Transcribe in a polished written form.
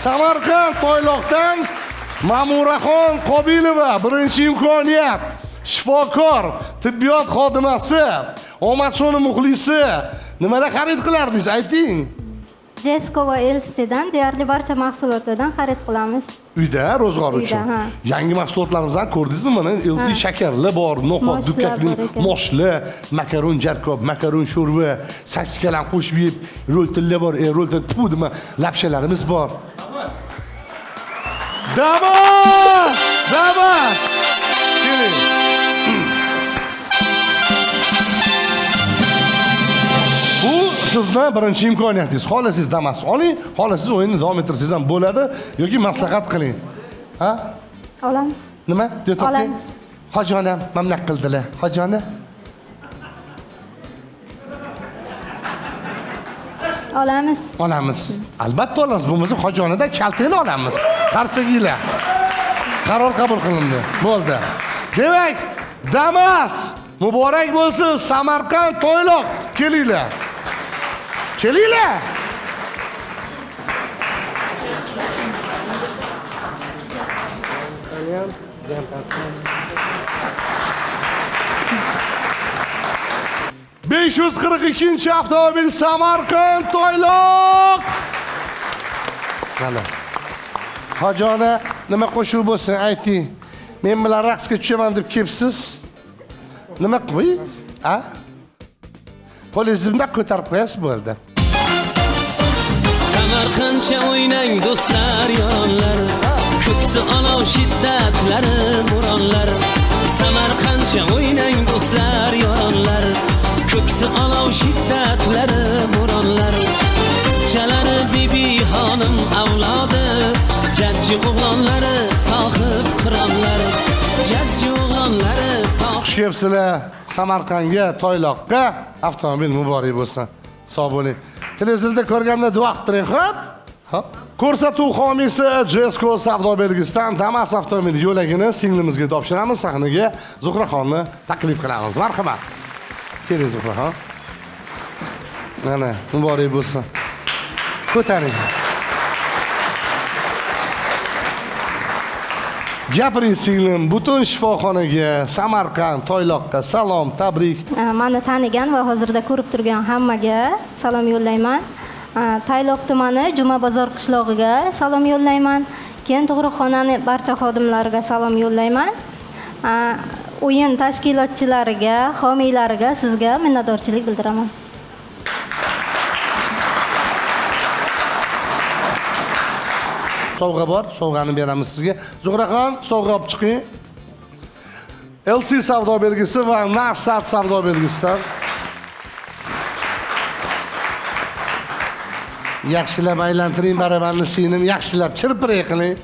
Samarqand Toyloqdan Ma'muraxon Qobilova birinchi imkoniyat. Shifokor, tibbiyot xodimasi, Omadshoni muxlisi. Nimalar xarid qilardingiz, ayting. Jesco va Elstedan deyarli barcha mahsulotlardan xarid qilamiz. Uyda ro'zg'or uchun. Yangi mahsulotlarimizdan ko'rdingizmi? Mana Elsi shakarli bor, no'xat, dukkakli, moshli, makaron jarkob, makaron sho'rva, sassikalan qo'shib yeb, ro'ltilla bor, ro'ltin tipu nima, lapshalarimiz bor. Damas! Damas! Keling. Bu sizni birinchi imkoniyatingiz. Xohlasangiz Damas oling, xohlasangiz o'yinni davom ettirsangiz ham bo'ladi yoki maslahat qiling. Ha? Olamiz. Nima? Olamiz. Hojonam mamnun qildilar. Hojona? Olamiz. Olamiz. Albatta olamiz. Bo'lmasa hojonada kaltini olamiz. Qarsiginglar. Qaror qabul qilindi. Bo'ldi. Demak, Damas muborak bo'lsin. Samarqand Toyloq. Kelinglar. Kelinglar. ...542 avtomobil Samarqand Toyloq. Mana. Hojona nima qo'shuv bo'lsin, ayting. Men bilan raqsga tushaman deb kelibsiz. Nima qo'y? A? Qo'lingizni ko'tarib qo'yasiz bo'ldi. Samarqandcha o'ynang do'stlar, yonlar. Ko'ksi olov shiddatlari muronlar. Samarqandcha o'ynang do'stlar, yonlar. Ko'ksi olov shiddatlari muronlar. Qizchalari bibi xonim avlodi, jajji o'g'lonlari sohib qironlar. Jajji o'g'lonlari sohib. Xush kelibsizlar Samarqandga, Toyloqqa. Avtomobil muborak bo'lsin. Sog' bo'ling. Televizorda ko'rganda duo qiling, xo'p? Hop. Ko'rsatuv homiysi Jesco savdo belgisidan Damas avtomobili yo'lagini singlimizga topshiramiz. Sahnaga Zuhraxonni taklif qilamiz. Marhamat. Keling Zuhraxon. Mana, muborak bo'lsin. Ko'taring. Gapiring singlim, butun shifoxonaga, Samarqand, Toyloqqa salom, tabrik. Meni tanigan va hozirda ko'rib turgan hammaga salom yo'llayman. Toyloq tumani Juma bozor qishlog'iga salom yo'llayman. Keyin tug'ruqxonani barcha xodimlariga salom yo'llayman. O'yin tashkilotchilariga, homiylariga sizga minnatdorchilik bildiraman. Sovg'a bor, sovg'ani beramiz sizga. Zuhraxon, sovg'a olib chiqing. LC savdo belgisi va Nafsat savdo belgisidan. Yaxshilab aylantiring barabanni singlim, yaxshilab chirpiray qiling.